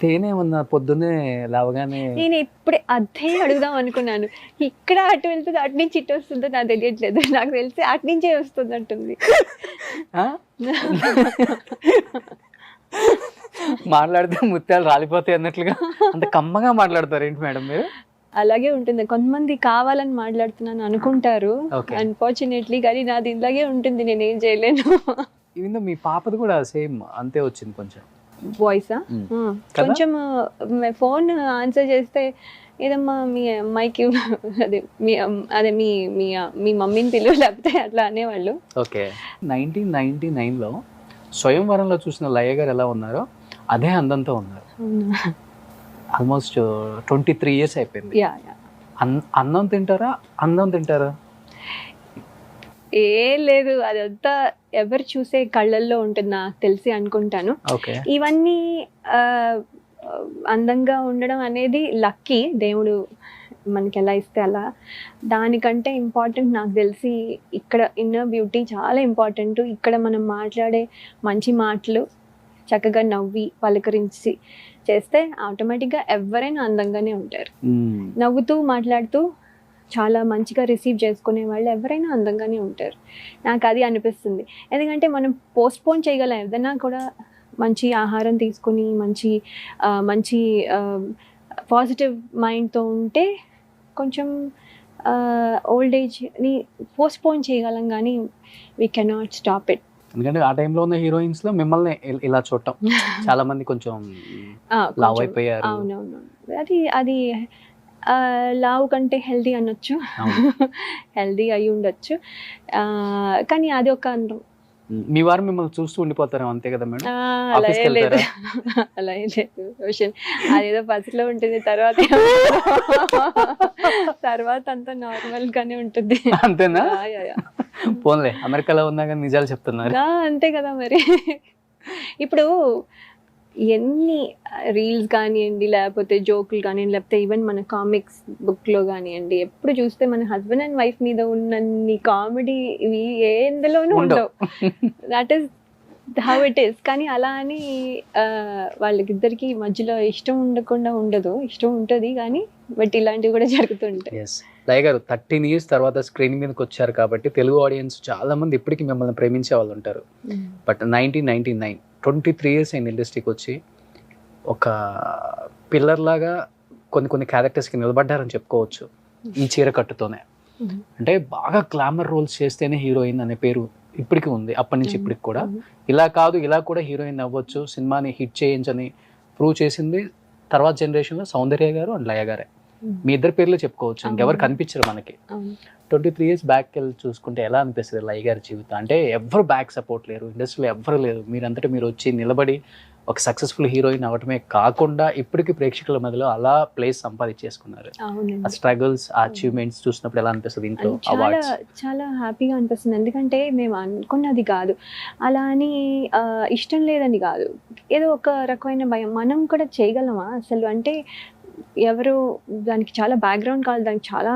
తేనె ఏమన్నా పొద్దున్నే లేవగానే నేను ఇప్పుడే అదే అడుగుదాం అనుకున్నాను. ఇక్కడ అటు వెళ్తుంది, అటు నుంచి ఇటు వస్తుందో నాకు తెలియట్లేదు. నాకు తెలిసి అటు నుంచే వస్తుంది అంటుంది. ఆ? మాట్లాడితే ముత్యాలు రాలిపోతాయి అన్నట్లుగా అంత కమ్మగా మాట్లాడతారు ఏంటి మేడం మీరు? అలాగే ఉంటుంది. కొంతమంది కావాలని మాట్లాడుతున్నాను అనుకుంటారు Okay. అన్ఫార్చునేట్లీ, కానీ నాది ఇలాగే ఉంటుంది, నేనేం చేయలేను. ఈవెన్ మీ పాపది కూడా సేమ్ అంతే వచ్చింది కొంచెం. వాయిసా కొంచెం ఫోన్ ఆన్సర్ చేస్తే ఏదమ్మా మీ అమ్మాయికి అదే మీ మీ మీ మమ్మీని పిలువ లేకపోతే అట్లా అనేవాళ్ళు. ఓకే. 1999లో స్వయంవరంలో చూసిన లయ గారు ఎలా ఉన్నారో అదే అందంతో ఉన్నారు. ఆల్మోస్ట్ 23 years అయిపోయింది. యా అన్నం తింటారా, అందం తింటారా? ఏం లేదు, అదంతా ఎవరు చూసే కళ్ళల్లో ఉంటుంది నాకు తెలిసి అనుకుంటాను. ఓకే. ఇవన్నీ అందంగా ఉండడం అనేది లక్కీ, దేవుడు మనకి ఎలా ఇస్తే అలా. దానికంటే ఇంపార్టెంట్ నాకు తెలిసి ఇక్కడ ఇన్నర్ బ్యూటీ చాలా ఇంపార్టెంట్. ఇక్కడ మనం మాట్లాడే మంచి మాటలు చక్కగా నవ్వి పలకరించి చేస్తే ఆటోమేటిక్గా ఎవరైనా అందంగానే ఉంటారు. నవ్వుతూ మాట్లాడుతూ చాలా మంచిగా రిసీవ్ చేసుకునే వాళ్ళు ఎవరైనా అందంగానే ఉంటారు. నాకు అది అనిపిస్తుంది. ఎందుకంటే మనం పోస్ట్పోన్ చేయగలం ఏదైనా కూడా. మంచి ఆహారం తీసుకుని మంచి మంచి పాజిటివ్ మైండ్తో ఉంటే కొంచెం ఓల్డ్ ఏజ్ని పోస్ట్పోన్ చేయగలం, కానీ వీ కెనాట్ స్టాప్ ఇట్. ఎందుకంటే ఆ టైంలో ఉన్న హీరోయిన్స్ లో మిమ్మల్ని ఇలా చూడటం చాలా మంది కొంచెం లావ్ అయిపోయారు. అవునవును, అది అది లావు కంటే హెల్దీ అనొచ్చు, హెల్దీ అయి ఉండొచ్చు. కానీ అది ఒక అందం. మీ వారు మిమ్మల్ని చూస్తూ ఉండిపోతారు అంతే కదా మేడం? అలా ఏం లేదు, అలా ఏం లేదు రోషన్. అదేదో ఫస్ట్ లో ఉంటుంది, తర్వాత తర్వాత అంతా నార్మల్ గానే ఉంటుంది. అంతేనా? పోన్లే, అమెరికాలో ఉన్నా కానీ నిజాలు చెప్తున్నారు. అంతే కదా మరి. ఇప్పుడు ఎన్ని రీల్స్ కానివ్వండి, లేకపోతే జోకులు కానివ్వండి, లేకపోతే ఈవెన్ మన కామిక్స్ బుక్లో కానివ్వండి, ఎప్పుడు చూస్తే మన హస్బెండ్ అండ్ వైఫ్ మీద ఉన్నన్ని కామెడీ ఇవి ఎందులోనూ ఉండవు. That is how it is. కానీ అలా అని వాళ్ళకిద్దరికి మధ్యలో ఇష్టం ఉండకుండా ఉండదు, ఇష్టం ఉంటుంది కానీ బట్ ఇలాంటివి కూడా జరుగుతుంటాయి. లయ గారు 13 years తర్వాత స్క్రీన్ మీదకి వచ్చారు కాబట్టి తెలుగు ఆడియన్స్ చాలా మంది ఇప్పటికీ మిమ్మల్ని ప్రేమించే వాళ్ళు ఉంటారు. బట్ 1999 23 years అయిన ఇండస్ట్రీకి వచ్చి ఒక పిల్లర్ లాగా కొన్ని క్యారెక్టర్స్కి నిలబడ్డారని చెప్పుకోవచ్చు ఈ చీర కట్టుతోనే. అంటే బాగా గ్లామర్ రోల్స్ చేస్తేనే హీరోయిన్ అనే పేరు ఇప్పటికీ ఉంది, అప్పటి నుంచి ఇప్పటికి కూడా. ఇలా కాదు, ఇలా కూడా హీరోయిన్ అవ్వచ్చు, సినిమాని హిట్ చేయించని ప్రూవ్ చేసింది తర్వాత జనరేషన్లో సౌందర్య గారు అండ్ లయ గారే. మీ ఇద్దరు పేర్లు చెప్పుకోవచ్చు, ఇంకెవరు కనిపించరు మనకి. 23 years బ్యాక్ వెళ్ళి చూసుకుంటే ఎలా అనిపిస్తుంది లయ గారి జీవితం? అంటే ఎవరు బ్యాక్ సపోర్ట్ లేరు, ఇండస్ట్రీలో ఎవ్వరు లేరు, మీరంతటా మీరు వచ్చి నిలబడి ఒక సక్సెస్ఫుల్ హీరోయిన్ అవ్వటమే కాకుండా ఇప్పటికీ ప్రేక్షకుల మధ్యలో అలా ప్లేస్ సంపాదించేసుకున్నారు. ఆ స్ట్రగుల్స్, ఆ అచీవ్మెంట్స్ చూసినప్పుడు ఎలా అనిపిస్తుంది? ఇంట్లో అవార్డ్స్ చాలా హ్యాపీగా అనిపిస్తుంది. ఎందుకంటే మేము అనుకున్నది కాదు, అలా అని ఇష్టం లేదని కాదు, ఏదో ఒక రకమైన భయం. మనం కూడా చేయగలమా అసలు? అంటే ఎవరు దానికి చాలా బ్యాక్గ్రౌండ్ కావాలి, దానికి చాలా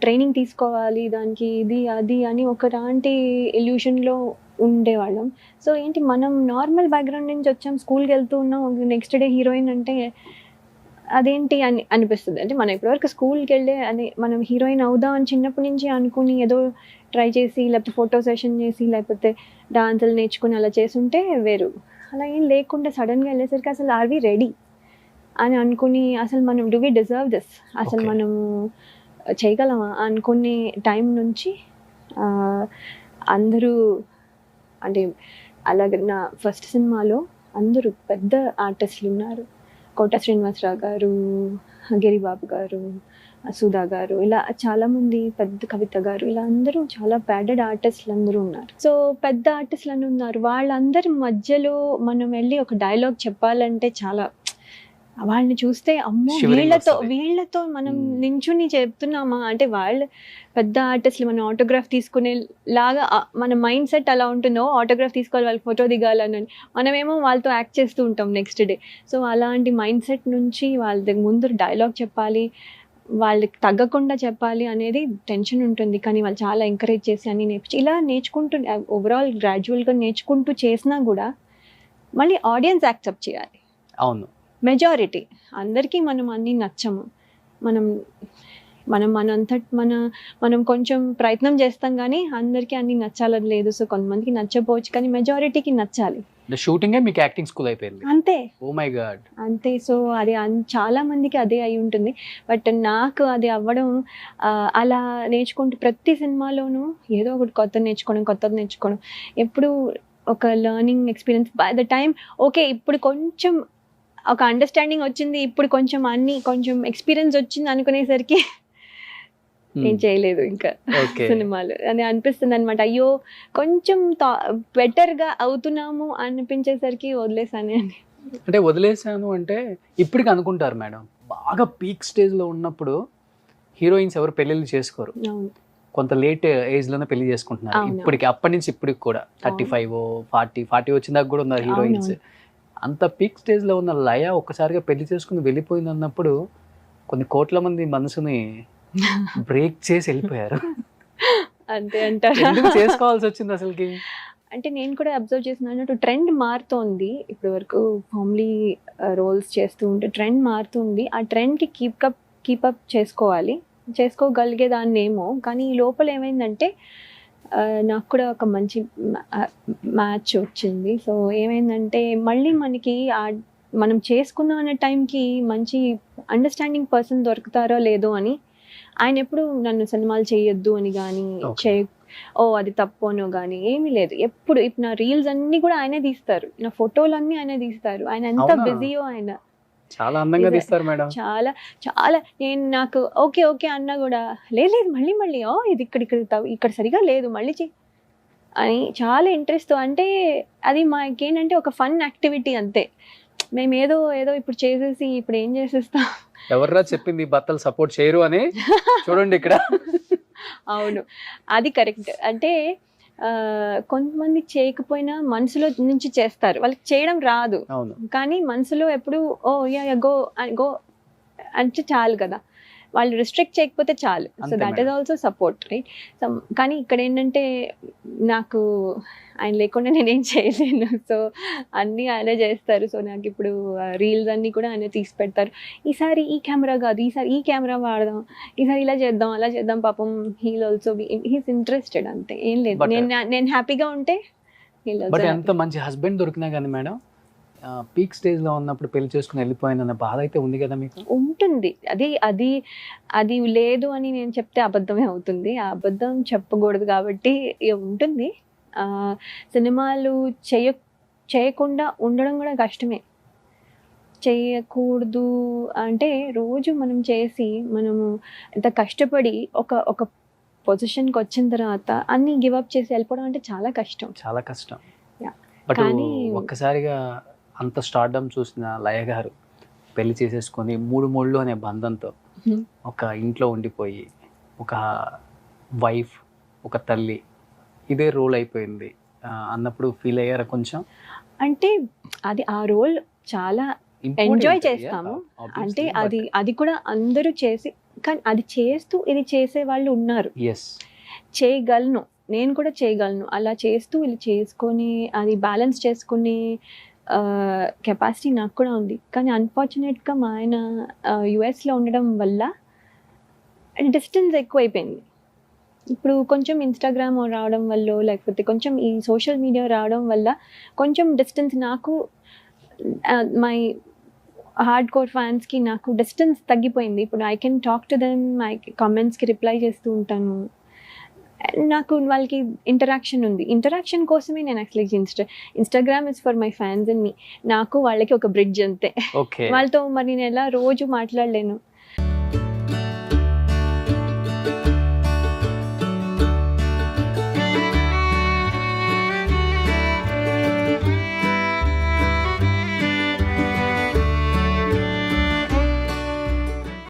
ట్రైనింగ్ తీసుకోవాలి, దానికి ఇది అది అని ఒకలాంటి ఇల్యూషన్లో ఉండేవాళ్ళం. సో ఏంటి, మనం నార్మల్ బ్యాక్గ్రౌండ్ నుంచి వచ్చాం, స్కూల్కి వెళ్తూ ఉన్నాం, నెక్స్ట్ డే హీరోయిన్ అంటే అదేంటి అని అనిపిస్తుంది. అంటే మనం ఇప్పటివరకు స్కూల్కి వెళ్ళే అని మనం హీరోయిన్ అవుదాం అని చిన్నప్పటి నుంచి అనుకుని ఏదో ట్రై చేసి, లేకపోతే ఫోటో సెషన్ చేసి, లేకపోతే డాన్సులు నేర్చుకుని అలా చేసుంటే వేరు. అలా ఏం లేకుండా సడన్గా వెళ్ళేసరికి అసలు ఆర్ వి రెడీ అని అనుకుని, అసలు మనం డూ వి డిజర్వ్ దిస్, అసలు మనము చేయగలమా అనుకునే టైం నుంచి అందరూ, అంటే అలాగే నా ఫస్ట్ సినిమాలో అందరూ పెద్ద ఆర్టిస్టులు ఉన్నారు. కోట శ్రీనివాసరావు గారు, గిరిబాబు గారు, సుధా గారు, ఇలా చాలామంది, పెద్ద కవిత గారు, ఇలా అందరూ చాలా ప్యాడెడ్ ఆర్టిస్టులు అందరూ ఉన్నారు. సో పెద్ద ఆర్టిస్టులు అని ఉన్నారు. వాళ్ళందరి మధ్యలో మనం వెళ్ళి ఒక డైలాగ్ చెప్పాలంటే చాలా, వాళ్ళని చూస్తే అమ్మో వీళ్ళతో మనం నించుని చెప్తున్నామా అంటే, వాళ్ళు పెద్ద ఆర్టిస్టులు, మనం ఆటోగ్రాఫ్ తీసుకునే లాగా మన మైండ్ సెట్ అలా ఉంటుందో, ఆటోగ్రాఫ్ తీసుకోవాలి, వాళ్ళకి ఫోటో దిగాలని, మనమేమో వాళ్ళతో యాక్ట్ చేస్తూ ఉంటాం నెక్స్ట్ డే. సో అలాంటి మైండ్ సెట్ నుంచి వాళ్ళ ముందు డైలాగ్ చెప్పాలి, వాళ్ళకి తగ్గకుండా చెప్పాలి అనేది టెన్షన్ ఉంటుంది. కానీ వాళ్ళు చాలా ఎంకరేజ్ చేసి అన్ని ఇలా నేర్చుకుంటూ ఓవరాల్ గ్రాడ్యువల్గా నేర్చుకుంటూ చేసినా కూడా మళ్ళీ ఆడియన్స్ యాక్సెప్ట్ చేయాలి. అవును, మెజారిటీ అందరికీ మనం అన్నీ నచ్చము. మనం మనం మనం కొంచెం ప్రయత్నం చేస్తాం కానీ అందరికీ అన్నీ నచ్చాలని లేదు. సో కొంతమందికి నచ్చకపోవచ్చు కానీ మెజారిటీకి నచ్చాలి. షూటింగే మీకు యాక్టింగ్ స్కూల్ అయిపోయింది. అంతే. Oh my God. అంతే. సో అది చాలా మందికి అదే అయి ఉంటుంది. బట్ నాకు అది అవ్వడం అలా నేర్చుకుంటూ ప్రతి సినిమాలోనూ ఏదో ఒకటి కొత్తది నేర్చుకోవడం ఎప్పుడు ఒక learning experience. By the time okay ఇప్పుడు కొంచెం ఒక అండర్స్టాండింగ్ వచ్చింది, ఇప్పుడు కొంచెం ఎక్స్పీరియన్స్ వచ్చింది అనుకునేసరికి నేను చేయలేదు ఇంకా సినిమాలు అని అనిపిస్తుంది అనమాట. అయ్యో కొంచెం బెటర్గా అవుతున్నాము అనిపించేసరికి వదిలేసాను అని. అంటే వదిలేసాను అంటే ఇప్పటికి అనుకుంటారు మేడం, బాగా పీక్ స్టేజ్లో ఉన్నప్పుడు హీరోయిన్స్ ఎవరు పెళ్ళిళ్ళు చేసుకోరు, కొంత లేట్ ఏజ్లోనే పెళ్లి చేసుకుంటున్నారు. ఇప్పటికి అప్పటి నుంచి ఇప్పటికి కూడా 35 40 వచ్చిన కూడా ఉన్నారు హీరోయిన్స్. అంత పీక్ స్టేజ్లో ఉన్న లయ ఒక్కసారిగా పెళ్లి చేసుకుని వెళ్ళిపోయింది అన్నప్పుడు కొన్ని కోట్ల మంది మనసుని బ్రేక్ చేసి వెళ్ళిపోయారు. అంతే అంటారు. ఎందుకు చేసుకోవాల్సి వచ్చింది అసలుకి? అంటే నేను కూడా అబ్జర్వ్ చేసినట్టు ట్రెండ్ మారుతోంది. ఇప్పటి వరకు ఫ్యామిలీ రోల్స్ చేస్తూ ఉంటే ట్రెండ్ మారుతుంది. ఆ ట్రెండ్కి కీపప్ చేసుకోగలిగేదాన్ని ఏమో, కానీ ఈ లోపల ఏమైందంటే నాకు కూడా ఒక మంచి మ్యాచ్ వచ్చింది. సో ఏమైందంటే మళ్ళీ మనకి మనం చేసుకున్నాం అనే టైంకి మంచి అండర్స్టాండింగ్ పర్సన్ దొరుకుతారో లేదో అని. ఆయన ఎప్పుడు నన్ను సినిమాలు చేయొద్దు అని కానీ అది తప్పు అనో కానీ ఏమీ లేదు. ఇప్పుడు నా రీల్స్ అన్ని కూడా ఆయనే తీస్తారు, నా ఫోటోలు అన్ని ఆయనే తీస్తారు. ఆయన ఎంత బిజీయో ఆయన. చాలా అందంగా తీస్తారు మేడం. చాలా చాలా. నేను నాకు ఓకే అన్నా కూడా లేదు మళ్ళీ ఇది ఇక్కడ సరిగా లేదు మళ్ళీ అని చాలా ఇంట్రెస్ట్. అంటే అది మాకేంటంటే ఒక ఫన్ యాక్టివిటీ అంతే. మేము ఏదో ఇప్పుడు చేసేసి ఇప్పుడు ఏం చేసేస్తాం. ఎవర్రా చెప్పింది భర్తలు సపోర్ట్ చేయరు అని? చూడండి ఇక్కడ. అవును, అది కరెక్ట్. అంటే కొంతమంది చేయకపోయినా మనసులో నుంచి చేస్తారు, వాళ్ళకి చేయడం రాదు. కానీ మనసులో ఎప్పుడు గో అంటే చాలు కదా, వాళ్ళు రిస్ట్రిక్ట్ చేయకపోతే చాలు. So that is also support, right? కానీ ఇక్కడ ఏంటంటే నాకు ఆయన లేకుండా నేనేం చేయలేను. సో అన్నీ ఆయనే చేస్తారు. సో నాకు ఇప్పుడు రీల్స్ అన్నీ కూడా ఆయన తీసి పెడతారు. ఈసారి ఈ కెమెరా కాదు, ఈసారి ఈ కెమెరా వాడదాం, ఈసారి ఇలా చేద్దాం అలా చేద్దాం. పాపం హీల్ ఆల్సో హీస్ ఇంట్రెస్టెడ్. అంతే, ఏం లేదు. నేను హ్యాపీగా ఉంటే ఎంత మంచి హస్బెండ్ దొరికినా కానీ మేడం పీక్ స్టేజ్లో ఉన్నప్పుడు పెళ్లి చేసుకుని వెళ్ళిపోయిందన్న బాధ అయితే ఉంది కదా మీకు? ఉంటుంది. అది లేదు అని నేను చెప్తే అబద్ధమే అవుతుంది. ఆ అబద్ధం చెప్పకూడదు కాబట్టి ఉంటుంది. సినిమాలు చేయకుండా ఉండడం కూడా కష్టమే. చేయకూడదు అంటే రోజు మనము ఎంత కష్టపడి ఒక పొజిషన్కి వచ్చిన తర్వాత అన్ని గివప్ చేసి వెళ్ళిపోవడం అంటే చాలా కష్టం. బట్ ఒక్కసారిగా అంత స్టార్డమ్ చూసిన లయ గారు పెళ్లి చేసేసుకొని 3 మూళ్ళు అనే బంధంతో ఒక ఇంట్లో ఉండిపోయి ఒక వైఫ్, ఒక తల్లి, ఇదే రోల్ అయిపోయింది అన్నప్పుడు ఫీల్ అయ్యారా కొంచెం? అంటే ఆ రోల్ చాలా ఎంజాయ్ చేస్తాము. అంటే అది కూడా అందరూ చేసి, కానీ అది చేస్తూ ఇది చేసే వాళ్ళు ఉన్నారు. చేయగలను, నేను కూడా చేయగలను. అలా చేస్తూ ఇది చేసుకొని అది బ్యాలెన్స్ చేసుకుని కెపాసిటీ నాకు కూడా ఉంది. కానీ అన్ఫార్చునేట్గా మా ఆయన యుఎస్లో ఉండడం వల్ల డిస్టెన్స్ ఎక్కువైపోయింది. ఇప్పుడు కొంచెం ఇన్స్టాగ్రామ్ రావడం వల్ల, లేకపోతే కొంచెం ఈ సోషల్ మీడియా రావడం వల్ల కొంచెం డిస్టెన్స్ నాకు, మై హార్డ్ కోర్ ఫ్యాన్స్కి నాకు డిస్టెన్స్ తగ్గిపోయింది. ఇప్పుడు I can talk to them, I కామెంట్స్కి రిప్లై చేస్తూ ఉంటాను. నాకు వాళ్ళకి ఇంటరాక్షన్ ఉంది. ఇంటరాక్షన్ కోసమే నేను actually Instagram is for my fans and me. నాకు వాళ్ళకి ఒక బ్రిడ్జ్ అంతే. వాళ్ళతో మరి నేను ఎలా రోజు మాట్లాడలేను.